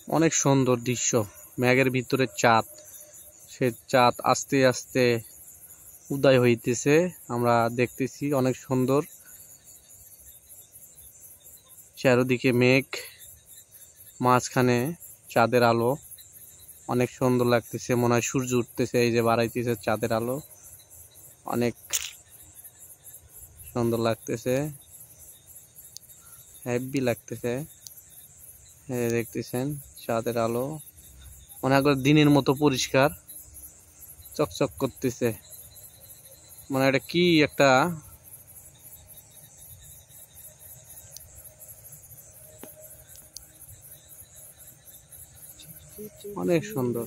অনেক সুন্দর দৃশ্য, মেঘের ভিতরে চাঁদ, সে চাঁদ আস্তে আস্তে উদয় হইতেছে, আমরা দেখতেছি অনেক সুন্দর। চারদিকে মেঘ, মাঝখানে চাঁদের আলো, অনেক সুন্দর লাগতেছে, মনে হয় সূর্য উঠতেছে, এই যে বাড়াইতেছে চাঁদের আলো, অনেক সুন্দর লাগতেছে, হেভি লাগতেছে। দেখতেছেন চাঁদের আলো, মনে হয় দিনের মতো পরিষ্কার চকচক করতেছে, মানে এটা কি একটা অনেক সুন্দর।